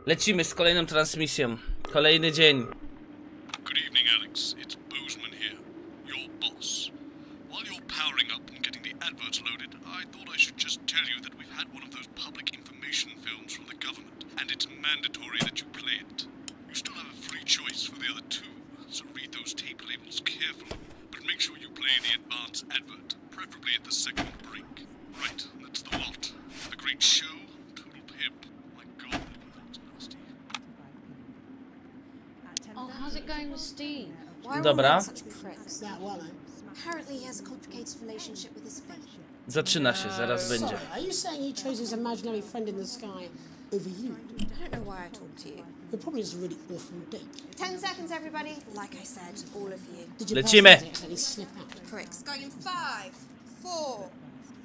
Lecimy z kolejną transmisją. Kolejny dzień. Good evening, Alex. It's Bozeman here, your boss. While you're powering up and getting the adverts loaded, I thought I should just tell you that we've had one of those public information films from the government, and it's mandatory that you play it. You still have a free choice for the other two, so read those tape labels carefully, but make sure you play the advance advert, preferably at the second break. Right, that's the lot. The great show, total pimp. My God, that's nasty. Oh, how's it going with Steve? Dobra. Apparently he has a complicated relationship with his faith. Zaczyna się, zaraz będzie. Are you saying he chose his imaginary friend in the sky over you? I don't know why I talked to you. It probably is a really awful date. 10 seconds, everybody. Like I said, all of you. Did you Lecimy. accidentally slip out? Correct. Going in 5, 4,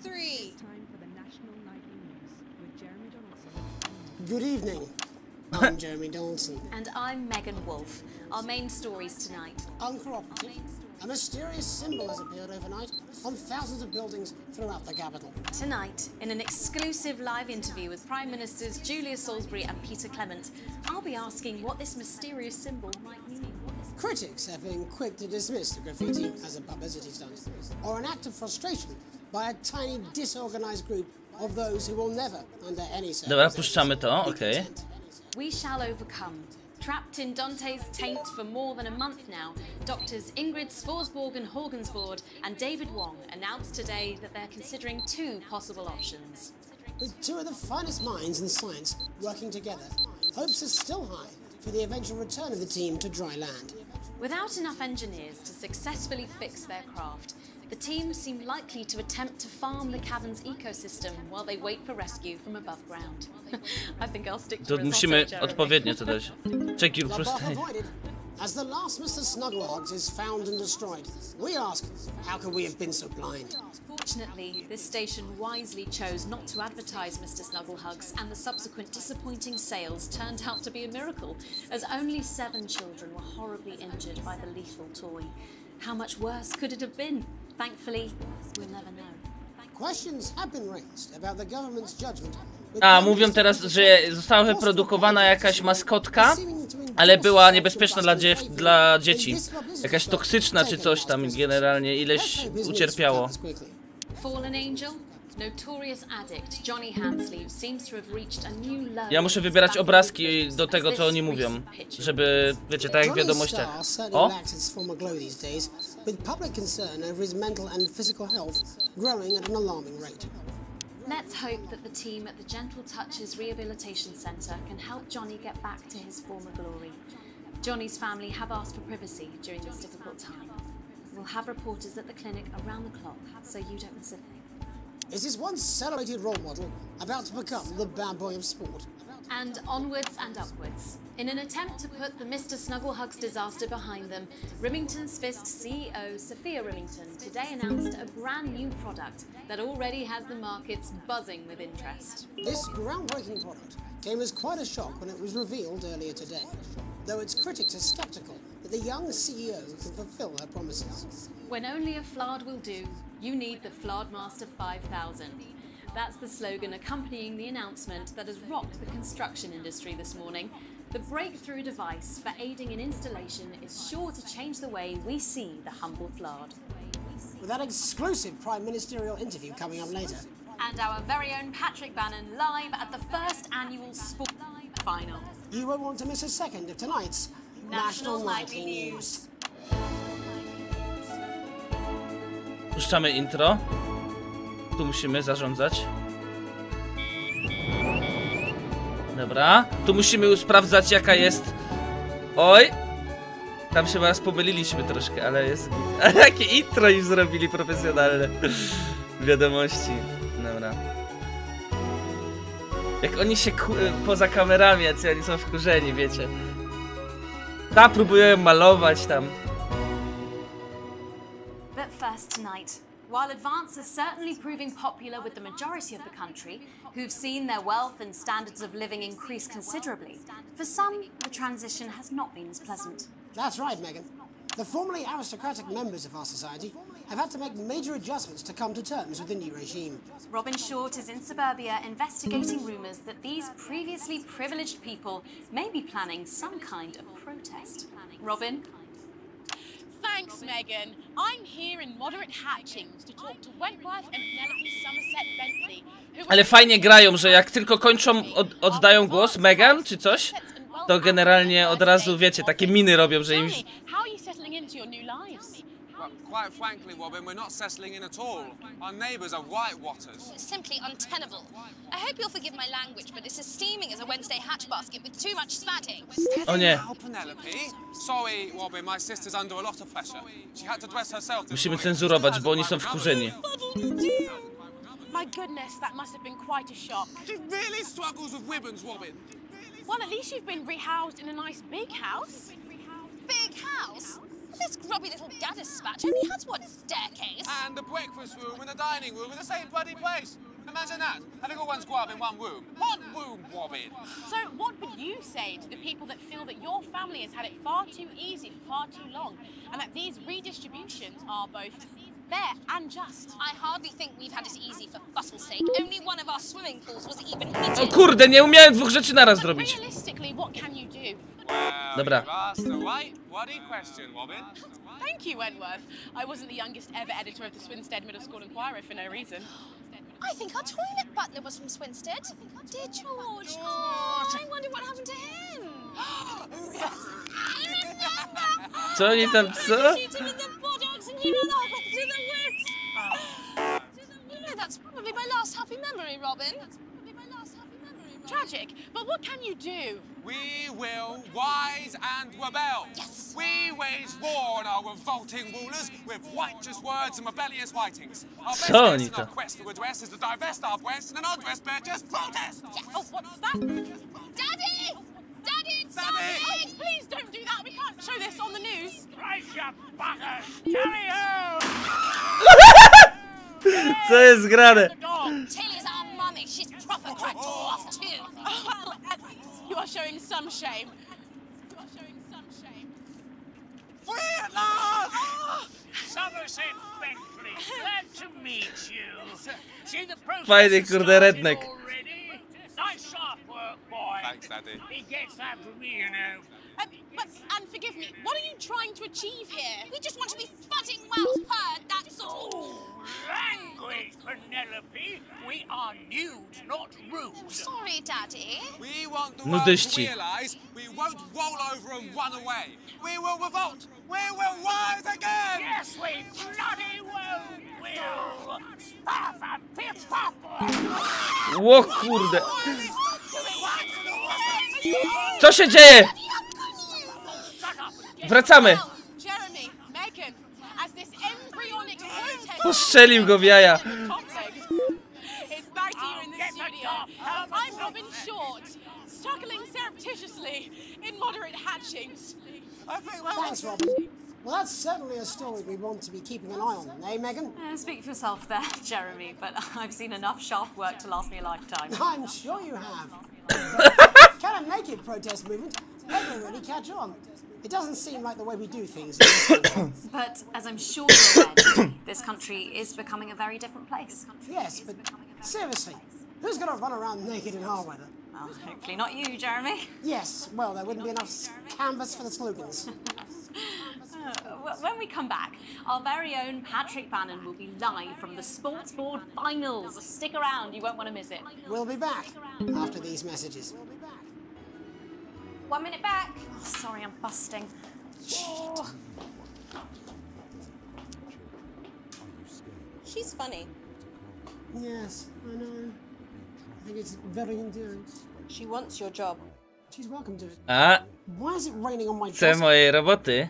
3. Good evening. I'm Jeremy Donaldson. And I'm Megan Wolf. Our main stories tonight. Uncooperative. A mysterious symbol has appeared overnight on thousands of buildings throughout the capital. Tonight, in an exclusive live interview with Prime Ministers Julia Salisbury and Peter Clement, I'll be asking what this mysterious symbol might mean. Critics have been quick to dismiss the graffiti as a publicity stunt or an act of frustration by a tiny, disorganized group of those who will never, under any Dobra, circumstances, puszczamy to, be okej. content. We shall overcome. Trapped in Dante's taint for more than a month now, doctors Ingrid Svorsborg Horgensvoord and David Wong announced today that they're considering two possible options. With two of the finest minds in science working together, hopes are still high for the eventual return of the team to dry land. Without enough engineers to successfully fix their craft, the team seem likely to attempt to farm the cavern's ecosystem while they wait for rescue from above ground. I think I'll stick to To risotto, musimy Jeremy. odpowiednio to dać. Check your The prostate. block avoided. As the last Mr. Snugglehogs is found and destroyed, we ask, how could we have been so blind? Fortunately, this station wisely chose not to advertise Mr. Snugglehugs, and the subsequent disappointing sales turned out to be a miracle, as only 7 children were horribly injured by the lethal toy. How much worse could it have been? Thankfully, we'll never know. Questions have been raised about the government's judgment. A, mówią teraz, że została wyprodukowana jakaś maskotka, ale była niebezpieczna dla dzieci. Jakaś toksyczna czy coś tam generalnie, ileś ucierpiało. Fallen Angel? Notorious addict Johnny Handsleeve seems to have reached a new low. Ja muszę wybierać obrazki do tego, co oni mówią, żeby, wiecie, tak jak w wiadomościach. O! Let's hope that the team at the Gentle Touches Rehabilitation Centre can help Johnny get back to his former glory. Johnny's family have asked for privacy during this difficult time. We'll have reporters at the clinic around the clock, so you don't miss a thing. Is this once celebrated role model about to become the bad boy of sport? And onwards and upwards. In an attempt to put the Mr. Snugglehugs disaster behind them, Rimington's Fist CEO Sophia Rimington today announced a brand new product that already has the markets buzzing with interest. This groundbreaking product came as quite a shock when it was revealed earlier today, though its critics are skeptical that the young CEO can fulfill her promises. When only a Flard will do, you need the Flardmaster 5000. That's the slogan accompanying the announcement that has rocked the construction industry this morning. The breakthrough device for aiding in installation is sure to change the way we see the humble Flard. With that exclusive prime ministerial interview coming up later. And our very own Patrick Bannon live at the first annual Sport final. You won't want to miss a second of tonight's National Nightly News. Puszczamy intro. Tu musimy zarządzać. Dobra. Tu musimy sprawdzać, jaka jest... Oj! Tam się raz pomyliliśmy troszkę, ale jest... A jakie intro im zrobili profesjonalne. Wiadomości. Dobra. Jak oni się poza kamerami, jacy oni są wkurzeni, wiecie. Ta próbują malować tam. But first tonight, while Advance is certainly proving popular with the majority of the country, who've seen their wealth and standards of living increase considerably, for some, the transition has not been as pleasant. That's right, Megan. The formerly aristocratic members of our society have had to make major adjustments to come to terms with the new regime. Robin Short is in suburbia investigating rumours that these previously privileged people may be planning some kind of protest. Robin? Thanks, Megan. I'm here in moderate hatchings to talk to Wentworth and Penelope Somerset Bentley, who Ale fajnie grają, że jak tylko kończą, oddają głos Megan czy coś, to generalnie od razu, wiecie, takie miny robią, że im... How are you settling into your new lives? Well, quite frankly, Robin, we're not settling in at all. Our neighbours are whitewatters. It's simply untenable. I hope you'll forgive my language, but it's as steaming as a Wednesday hatch basket with too much spatting. O nie. Now, Penelope. Sorry, Robin, my sister's under a lot of pressure. She had to dress herself. Musimy cenzurować, bo oni są wkurzeni. My goodness, that must have been quite a shock. She really struggles with ribbons, Robin. Well, at least you've been rehoused in a nice big house. Big house? This grubby little gaddis spatch only has one staircase. And the breakfast room and the dining room in the same bloody place. Imagine that. Having all one's grub in one room. One room, Robin. So what would you say to the people that feel that your family has had it far too easy for far too long, and that these redistributions are both fair and just? I hardly think we've had it easy for fuss's sake. Only one of our swimming pools was even heated. O kurde, nie umiałem dwóch rzeczy naraz zrobić. Realistically, what can you do? Dobra. You've asked the right bloody question, Robin. Thank you, Wentworth. I wasn't the youngest ever editor of the Swinstead Middle School Inquirer for no reason. I think our toilet butler was from Swinstead. Dear George. Oh, I wonder what happened to him. Co oni tam, co? Shoot him in the buttocks and he ran off to the woods. You know, that's probably my last happy memory, Robin. Tragic, but what can you do? We will rise and rebel. Yes. We wage war on our revolting rulers with righteous words and rebellious writings. Our best Co chance oni in to? our quest for redress is to divest our breasts and an undressed bear just protest. Yes. Oh, what's that? Daddy! Daddy, it's Daddy! Oh, please don't do that. We can't show this on the news. Co jest grane? Tilly's our mummy. She's proper cracked off too. Well, you are showing some shame. Free at last! Somerset Bentley, glad to meet you. See the process Fajny, has kurde, started redneck. already? Nice sharp work, boy. Thanks, Daddy. He gets that from me, you know. And forgive me, what are you trying to achieve here? We just want to be footing well heard, that's all. Language, Penelope. We are nude, not rude. Sorry, Daddy. We want the world Nudyści. to realise we won't roll over and run away. We will revolt. We will rise again. Yes, we bloody well will. Stuff and pip pop. Ło kurde. Co się dzieje? Wracamy. Jeremy, Megan, as this embryonic protest... Postrzelił go w jaja. It's back to you in the studio. I'm Robin Short, struggling surreptitiously in moderate hatchings. I think Thanks, Robin. Well, that's certainly a story we want to be keeping an eye on, eh, Megan? Speak for yourself there, Jeremy, but I've seen enough sharp work to last me a lifetime. I'm sure you have. Kind of naked protest movement never really catch on. It doesn't seem like the way we do things. But as I'm sure you're aware, this country is becoming a very different place. Yes, but seriously, who's going to run around naked in our weather? Well, hopefully not you, Jeremy. Yes, well, there wouldn't be enough canvas for the slogans. When we come back, our very own Patrick Bannon will be live from the Sports Board Finals. Stick around, you won't want to miss it. We'll be back after these messages. 1 minute back. Oh, sorry, I'm busting. Oh. She's funny. Yes, I know. I think it's very endearing. She wants your job. She's welcome to it. A, Why is it raining on my chcę desk? mojej roboty.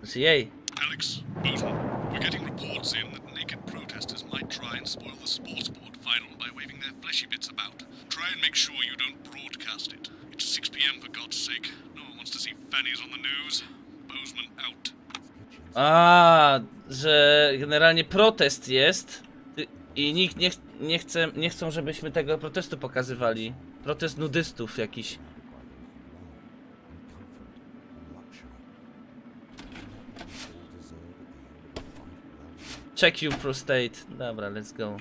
Znaczy jej. Alex, Bozeman, we're getting reports in that naked protesters might try and spoil the sports board final by waving their fleshy bits about. Try and make sure you don't broadcast it. It's 6 p.m. for God's sake. No one wants to see fannies on the news. Bozeman out. A, że generalnie protest jest i nikt nie chcą, żebyśmy tego protestu pokazywali. Protest nudystów jakiś. Check your prostate. Dobra, let's go.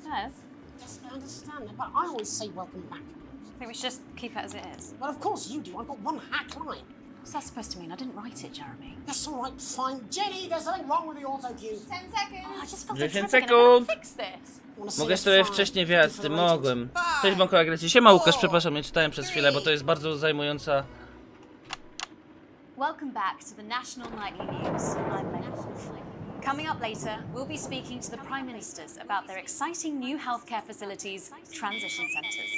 Says. Yes, I understand that, but I always say welcome back. I think we should just keep it as it is. Well, of course you do. I've got one hack line. What's that supposed to mean? I didn't write it, Jeremy. That's all right, fine. Jenny, there's something wrong with the auto cue. 10 seconds. Oh, I just felt 10 so sekund. fix this. Mogę sobie wcześniej wjechać, ty mogłem. Cześć Bonkol agresji. Siema Łukasz, przepraszam, nie czytałem przez chwilę, bo to jest bardzo zajmująca. Welcome back to the National Nightly News. I'm Megan Wolf. Coming up later, we'll be speaking to the Prime Ministers about their exciting new healthcare facilities, transition centres.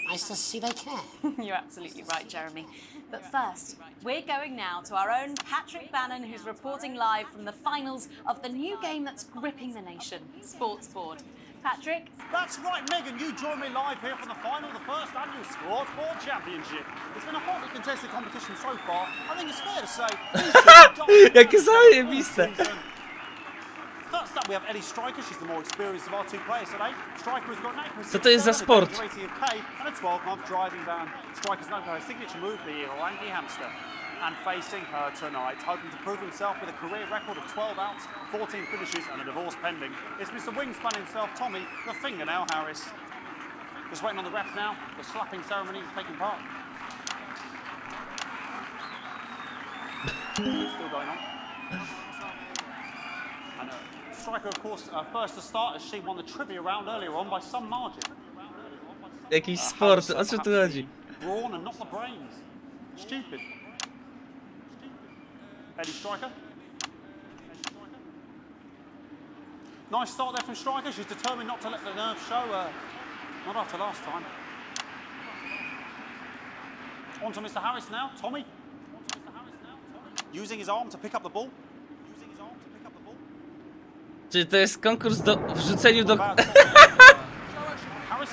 Nice to see they care. You're absolutely right, Jeremy. But first, we're going now to our own Patrick Bannon, who's reporting live from the finals of the new game that's gripping the nation, Sports Board. Patrick? That's right, Megan. You join me live here from the final of the first annual Sports Board Championship. It's been a hotly contested competition so far. I think it's fair to say. Jakie zajebiste. First up, we have Ellie Striker. She's the more experienced of our two players today. Striker has got an accuracy Co to jest za sport? rating of K and a 12-month driving ban. Striker's known for her signature move, the Orangi hamster. And facing her tonight, hoping to prove himself with a career record of 12 outs, 14 finishes and a divorce pending, it's Mr. Wingspan himself, Tommy, the Fingernail Harris. Just waiting on the ref now. The slapping ceremony is taking part. Still going on. And Striker, of course, first to start as she won the trivia round earlier on by some margin. Jakiś sport, o co tu chodzi? Brawn and not the brains. Stupid. Eddie Striker. Nice start there from Striker. She's determined not to let the nerves show. Not after last time. On to Mr. Harris now. Tommy. Using his arm to pick up the ball. Czy to jest konkurs do wrzuceniu do... Harris.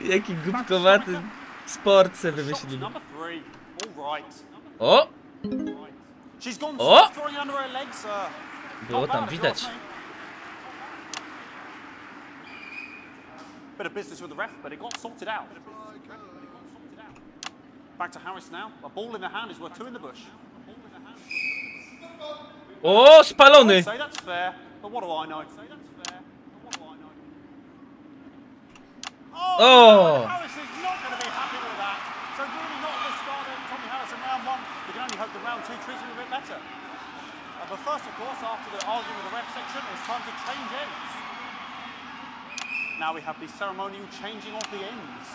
Jaki głupkowaty sport se wymyślili. Number 3. All right. O! She's gone O! throwing under her legs. Było tam widać. Bit of business with the ref, but it got sorted out. Back to Harris now. A ball in the hand is worth 2 in the bush. O, spalony! Say that's fair, but what do I know? Oh! Harris is not going to be happy with that. So really not a good start there for Tommy Harris in round 1. We can only hope that round 2 treats him a bit better. But first, of course, after the argument with the ref section, it's time to change ends. Now we have the ceremonial changing of the ends.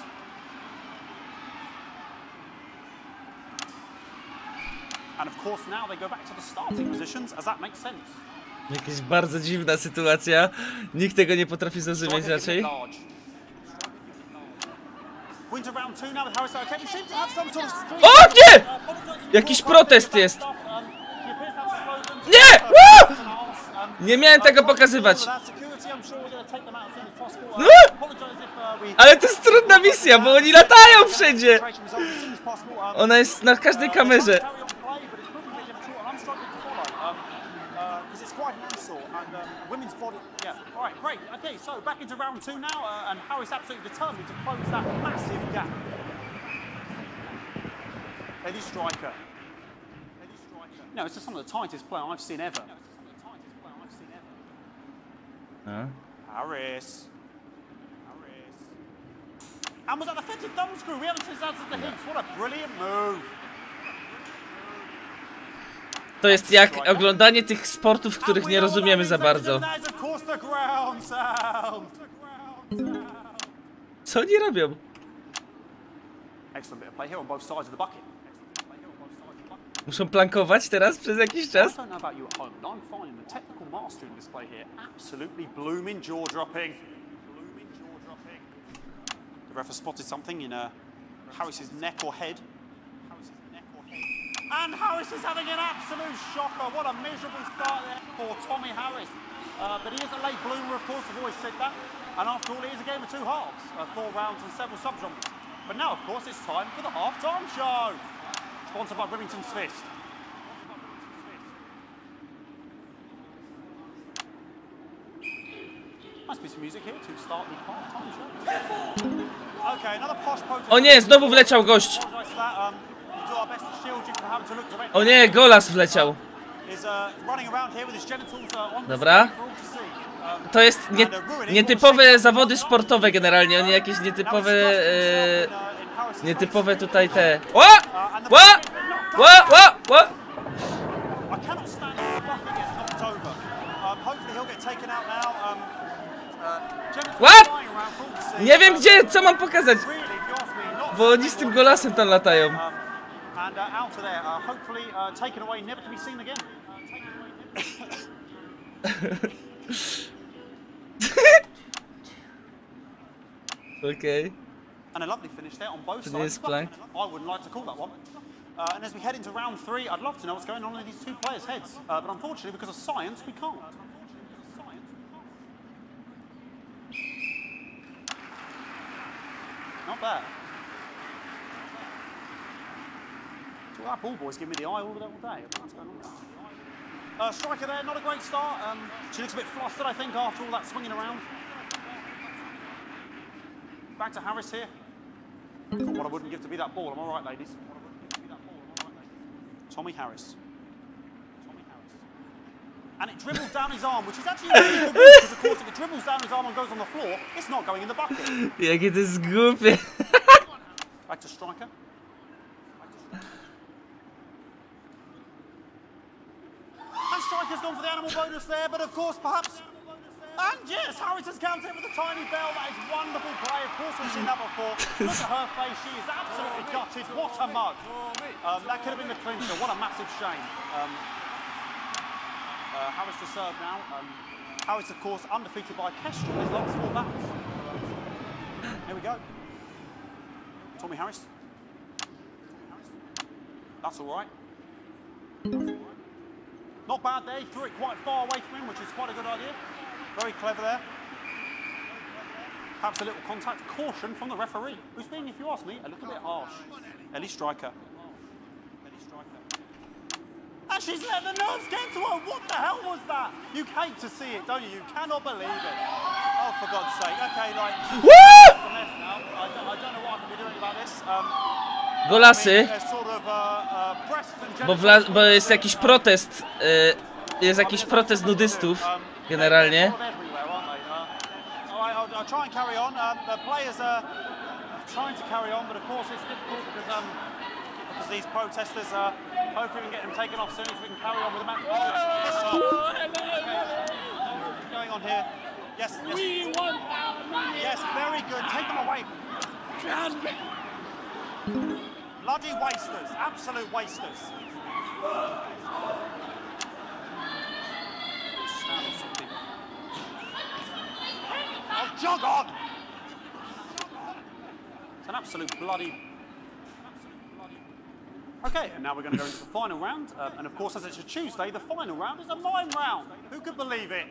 And of course now they go back to the starting positions, as that makes sense. Jakaś bardzo dziwna sytuacja. Nikt tego nie potrafi zrozumieć raczej. O nie! Jakiś protest jest. Nie! Woo! Nie miałem tego pokazywać. No! Ale to jest trudna misja, bo oni latają wszędzie. Ona jest na każdej kamerze. Women's body, yeah. All right, great. Okay, so back into round 2 now, and Harris absolutely determined to close that massive gap. Eddie Striker. No, it's just some of the tightest play I've seen ever. Harris. And was that the fetid thumb screw? We haven't seen that since the hips. What a brilliant move. To jest jak oglądanie tych sportów, których nie rozumiemy za bardzo. Co oni robią? Muszą plankować teraz przez jakiś czas? The ref has spotted something in Harris's neck or head. And Harris is having an absolute shocker. What a miserable start there for Tommy Harris. But he is a late bloomer, of course, I've always said that. And after all, it is a game of 2 halves, 4 rounds and several subgenres. But now, of course, it's time for the half-time show. Sponsored by Remington's Fist. Must be some music here to start the half-time show. Okay, another posh protest. O nie, znowu wleciał gość. our best to shield you from having to look directly. O nie, golas wleciał. Is running around here with his genitals on Dobra. display for all to see. To jest nietypowe zawody sportowe generalnie, oni jakieś nietypowe tutaj te... O! Ła! Ła! Ła! Ła! I cannot stand if the bucket gets knocked over. Hopefully he'll get taken out now. What? Nie wiem gdzie, co mam pokazać, bo oni z tym golasem tam latają. And out of there, hopefully taken away, never to be seen again. Okay. And a lovely finish there on both To sides. jest plank. I wouldn't like to call that one. And as we head into round 3, I'd love to know what's going on in these two players' heads. But unfortunately, because of science, we can't. Not bad. So that ball boy's giving me the eye all day. What's going on there? Striker there, not a great start. She looks a bit flustered, I think, after all that swinging around. Back to Harris here. What I wouldn't give to be that ball, am I right, ladies? Tommy Harris. And it dribbles down his arm, which is actually a really good move, because of course if it dribbles down his arm and goes on the floor, it's not going in the bucket. Jakie to jest głupie. Back to striker. And striker's gone for the animal bonus there, but of course perhaps... And yes, Harris has counted with a tiny bell. That is wonderful play. Of course we've seen that before. Look at her face, she is absolutely gutted. What a mug. That could have been the clincher, what a massive shame. Harris to serve now. Harris, of course, undefeated by Kestrel in his last 4 bouts. Here we go. Tommy Harris. That's all right. Not bad there. He threw it quite far away from him, which is quite a good idea. Very clever there. Perhaps a little contact. Caution from the referee, who's being, if you ask me, a little bit harsh. Ellie Striker. And she's let the nerves get to her. What the hell was that? You hate to see it, don't you? You cannot believe it. Oh, for God's sake. Okay, like... Woo! I don't know what I can be doing about this. Golasy. Sort of, Bo jest jakiś protest. Jest jakiś protest nudystów. Generalnie. I'll try and carry on. The players are trying to carry on, but of course it's difficult because these protesters hopefully we can get them taken off soon so we can carry on with the match. What's going on here? Yes, yes. We want our money. Yes, very good. Take them away. Bloody wasters, absolute wasters. Oh, jog on! It's an absolute bloody... Okay, and now we're going to go into the final round. And of course, as it's a Tuesday, the final round is a mime round. Who could believe it?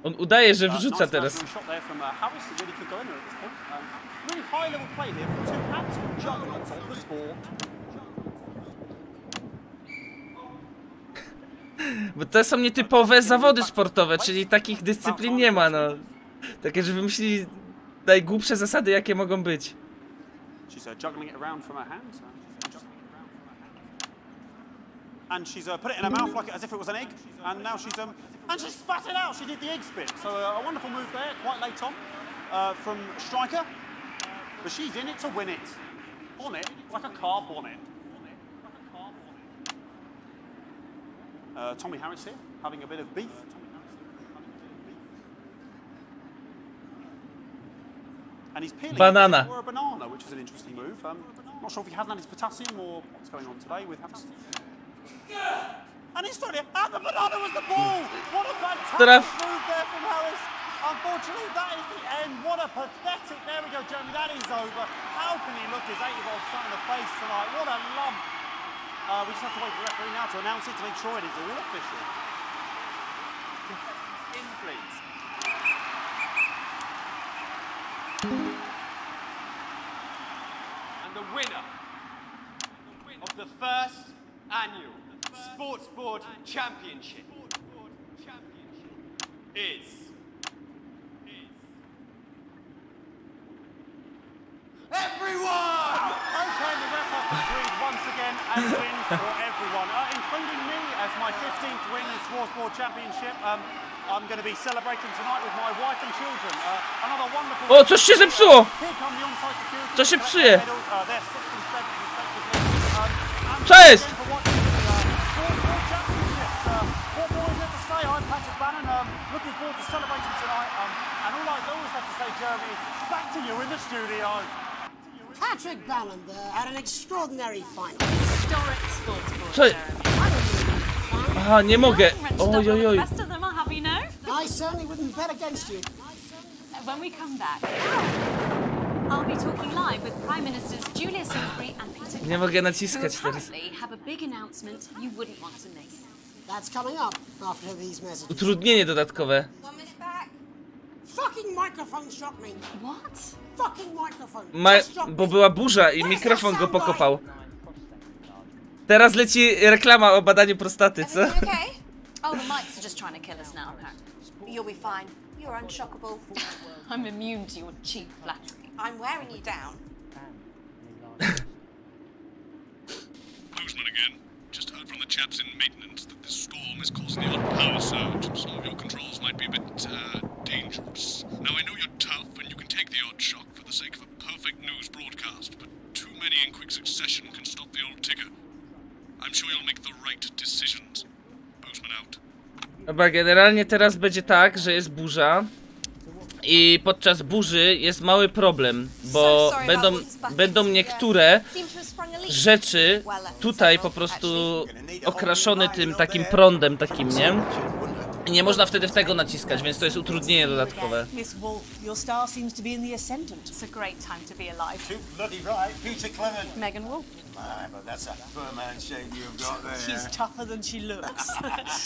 On udaje, że wrzuca teraz. Shot there from Harris, that really could go in there at this point. Really high-level play here from two absolute juggernauts of the sport. Bo to są nietypowe zawody sportowe, czyli takich dyscyplin nie ma, no. Takie, że wymyślili najgłupsze zasady, jakie mogą być. She's juggling it around from her hands. And she's put it in her mouth like as if it was an egg. And now she's and she spat it out. She did the egg spit. So a wonderful move there, quite late on, from Striker. But she's in it to win it. On it, like a carp on it. Tommy Harris here, having a bit of beef. And he's peeling banana for a banana, which is an interesting move. Not sure if he hasn't had his potassium or what's going on today with Harris. And he's throwing it, and the banana was the ball! What a fantastic move there from Harris. Unfortunately, that is the end. What a pathetic, there we go, Jeremy, that is over. How can he look his 8-year-old son in the face tonight? What a lump. We just have to wait for the referee now to announce it to make sure it is all official. In, please. And the winner of the first annual Sports Board Championship is everyone! win for everyone, including me as my 15th win in Sports Championship. I'm going to be celebrating tonight with my wife and children. Another wonderful... O, coś się zepsuło! Here come the on-site security. Co się psuje? They're 6 and 7 respectively. Co jest? Looking forward to celebrating tonight. And all I always have to say, Jeremy, is back to you in the studio. Patrick Bannon there had an extraordinary final. Historic sports. Co? Aha, nie mogę. Ojojoj. The rest of them are happy now. I certainly wouldn't bet against you. When we come back, I'll be talking live with Prime Ministers Julia Salisbury and Peter Nie mogę naciskać who teraz. apparently have a big announcement you wouldn't want to miss. That's coming up after these messages. Utrudnienie dodatkowe. Fucking microphone shot me. What? Fucking microphone. Bo była burza i mikrofon go pokopał. Teraz leci reklama o badaniu prostaty, co? Okay. Oh, the mics are just trying to kill us now, apparently. You'll be fine. You're unshockable. I'm immune to your cheap flattery. I'm wearing you down. Boozman again. Just heard from the chaps in maintenance that this storm is causing the odd power surge. Some of your controls might be a bit dangerous. Now I know you're tough and you can take the odd shock for the sake of a perfect news broadcast, but too many in quick succession can stop the old ticker. I'm sure you'll make the right decisions. Boozman out. Dobra, generalnie teraz będzie tak, że jest burza. I podczas burzy jest mały problem, bo będą niektóre rzeczy tutaj po prostu okraszone tym takim prądem takim, nie? I nie można wtedy w tego naciskać, więc to jest utrudnienie dodatkowe. Miss Wolf, your star seems to be in the ascendant. It's a great time to be alive. Too bloody right, Peter Clement. Megan Wolf. My, but that's a firm handshake you've got there. She's tougher than she looks.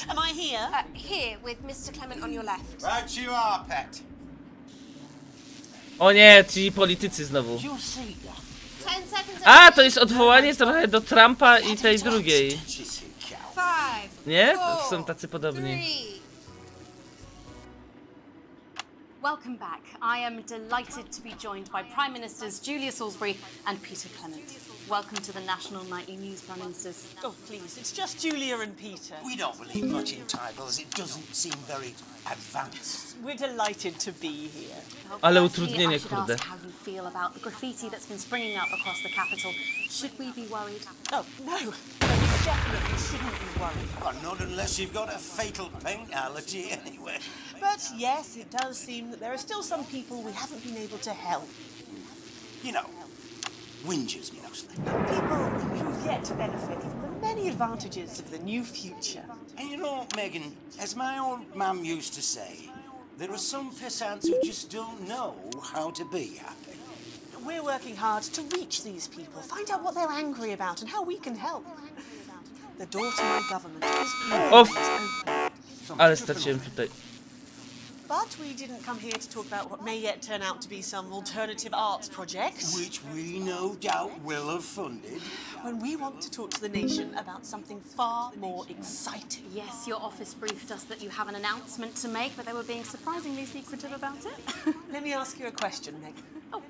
Am I here? Here with Mr. Clement on your left. Right you are, pet. O nie, ci politycy znowu. 10 seconds. A, to jest odwołanie trochę do Trumpa i tej drugiej. 5, Nie? To są tacy podobni. 3. Welcome back. I am delighted to be joined by Prime Ministers Julia Salisbury and Peter Clement. Welcome to the National Nightly News, Prime Ministers. Oh, please, it's just Julia and Peter. We don't believe much in titles. It doesn't seem very advanced. We're delighted to be here. Ale Firstly, utrudnienie, I should kurde. ask how you feel about the graffiti that's been springing up across the capital. Should we be worried? Oh, no. You definitely shouldn't be worried. Well, not unless you've got a fatal paint allergy anyway. But yes, it does seem that there are still some people we haven't been able to help. You know, whingers mostly. People who've yet to benefit from the many advantages of the new future. And you know, Megan, as my old mum used to say, there are some pissants who just don't know how to be happy. We're working hard to reach these people, find out what they're angry about and how we can help. The door to my government is always open. Ale straciłem tutaj. But we didn't come here to talk about what may yet turn out to be some alternative arts project. Which we no doubt will have funded. When we want to talk to the nation about something far more exciting. Yes, your office briefed us that you have an announcement to make, but they were being surprisingly secretive about it. Let me ask you a question, Meg. Oh,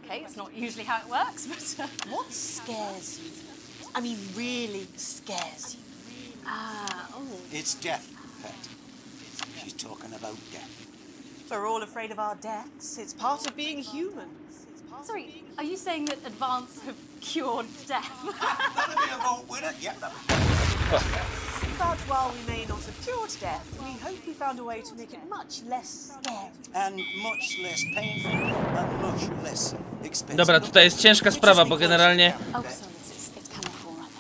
okay, it's not usually how it works, but... What scares you? I mean, really scares you? It's death, Pet. She's talking about death. We're all afraid of our deaths. It's part of being human. Sorry, are you saying that Advance have cured death? That'll be a vote winner. Yeah, But while we may not have cured death, we hope we found a way to make it much less scary. And much less painful and much less expensive. Dobra, tutaj jest ciężka sprawa, bo generalnie Oh, sorry, it's camera 4 right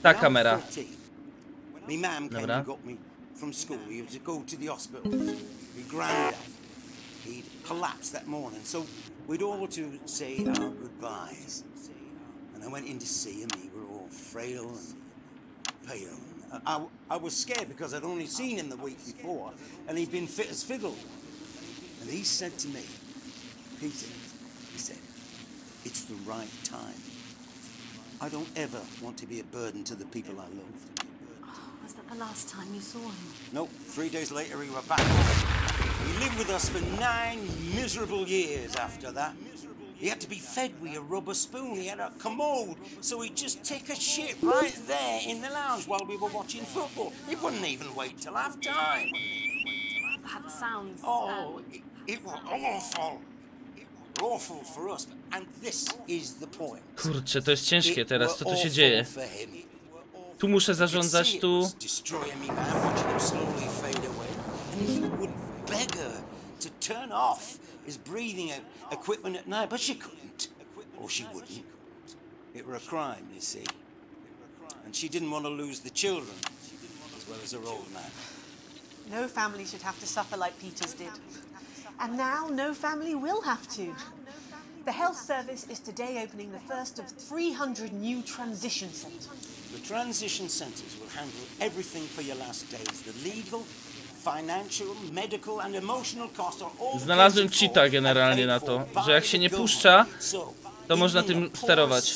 now. ta kamera. My mum came and got me from school. He was to go to the hospital. My granddad, he'd collapsed that morning, so we'd all to say our goodbyes. And I went in to see him. He were all frail and pale. I was scared because I'd only seen him the week before, and he'd been fit as fiddle. And he said to me, Peter, he said, it's the right time. I don't ever want to be a burden to the people I love. Was that the last time you saw him? Nope, 3 days later we were back. He lived with us for 9 miserable years after that. He had to be fed with a rubber spoon. He had a commode, so he'd just take a shit right there in the lounge while we were watching football. He wouldn't even wait till half time. That sounds... It was awful. Awful for us, and this is the point. Kurczę, to jest ciężkie teraz, co tu się dzieje? Tu muszę zarządzać, tu... To turn off his breathing equipment at night, but she couldn't, or she wouldn't. It were a crime, you see, and she didn't want to lose the children as well as her old man. No family should have to suffer like Peter's did, and now no family will have to. The health service is today opening the first of 300 new transition centres. The transition centres will handle everything for your last days. The legal, financial, medical and emotional costs are all. Znalazłem cheata generalnie na to, że jak się nie puszcza, to można tym sterować.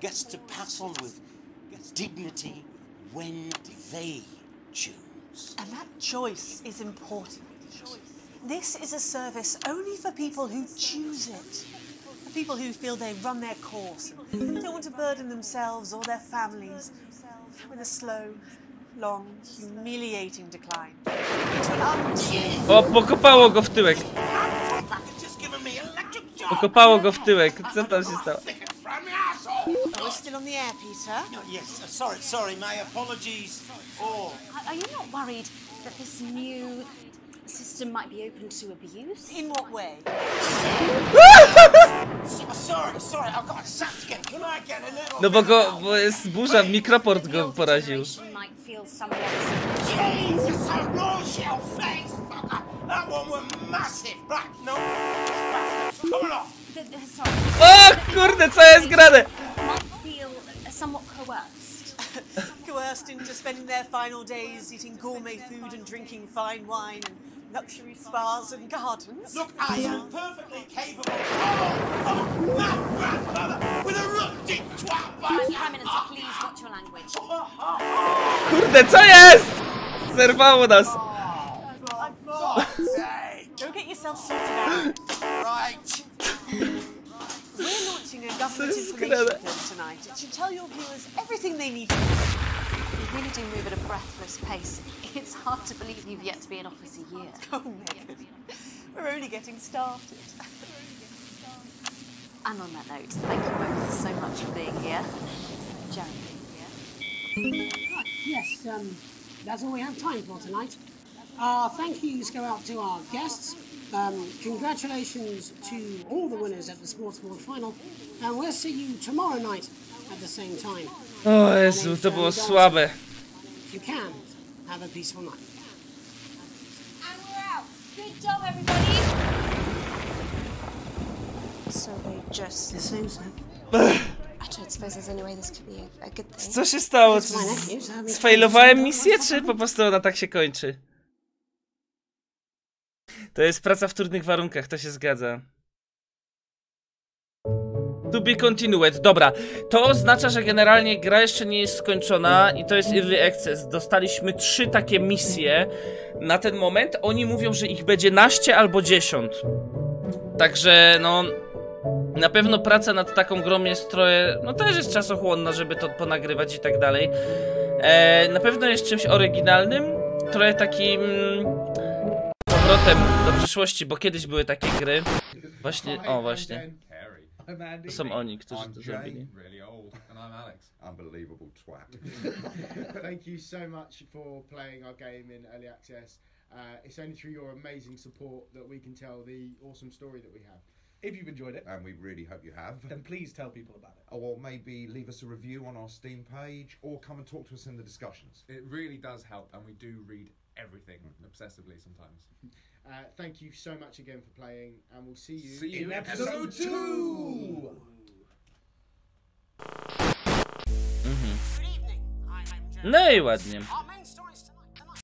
Gets to pass on with dignity when they choose. And that choice is important. This is a service only for people who choose it. For people who feel they run their course and don't want to burden themselves or their families with a slow, long, humiliating decline. O, pokopało go w tyłek. Pokopało go w tyłek. Co tam się stało? We're still on the air, Peter. No, yes, sorry, my apologies. Oh. Are you not worried that this new system might be open to abuse? In what way? Sorry, I've got sacked again. Can I get a little? No bo jest burza, mikroport go poraził. Jesus, a royal face, fucker. That one was massive. Right, no. Come on. O kurde, co jest grane? Might feel somewhat coerced. Coerced into spending their final days eating gourmet food and drinking fine wine and luxury spas and gardens. Look, I am perfectly capable of my grandmother with a rusty twat. Prime Minister, please watch your language. Kurde, co jest? Zerwało nas. Go get yourself sorted out. Right. We're launching a government information film tonight. It should tell your viewers everything they need to know. You really do move at a breathless pace. It's hard to believe you've yet to be in office a year. Oh, Megan. We're only getting started. And on that note, thank you both so much for being here. Jeremy. Yes, that's all we have time for tonight. Thank yous go out to our guests. Congratulations to all the winners at the Sports Board final. And we'll see you tomorrow night at the same time. O Jezu, to było słabe. If you can, have a peaceful night. And we're out. Good job, everybody. So they just... The same, sir. I don't suppose there's any way this could be a good thing. Co się stało? Sfailowałem misję, czy po prostu ona tak się kończy? To jest praca w trudnych warunkach, to się zgadza. To be continued. Dobra, to oznacza, że generalnie gra jeszcze nie jest skończona i to jest Early Access. Dostaliśmy 3 takie misje na ten moment. Oni mówią, że ich będzie 11 albo 10. Także no... Na pewno praca nad taką grą jest trochę... No też jest czasochłonna, żeby to ponagrywać i tak dalej. Na pewno jest czymś oryginalnym. Trochę takim... powrotem do przyszłości, bo kiedyś były takie gry. Właśnie... O, właśnie. To są oni, którzy to zrobili. Unbelievable twat. Thank you so much for playing our game in early access. It's only through your amazing support that we can tell the awesome story that we have. If you've enjoyed it, And we really hope you have. then please tell people about it. Or maybe leave us a review on our Steam page, or come and talk to us in the discussions. It really does help, and we do read everything obsessively sometimes. Thank you so much again for playing, and we'll see you in episode 2! No i ładnie.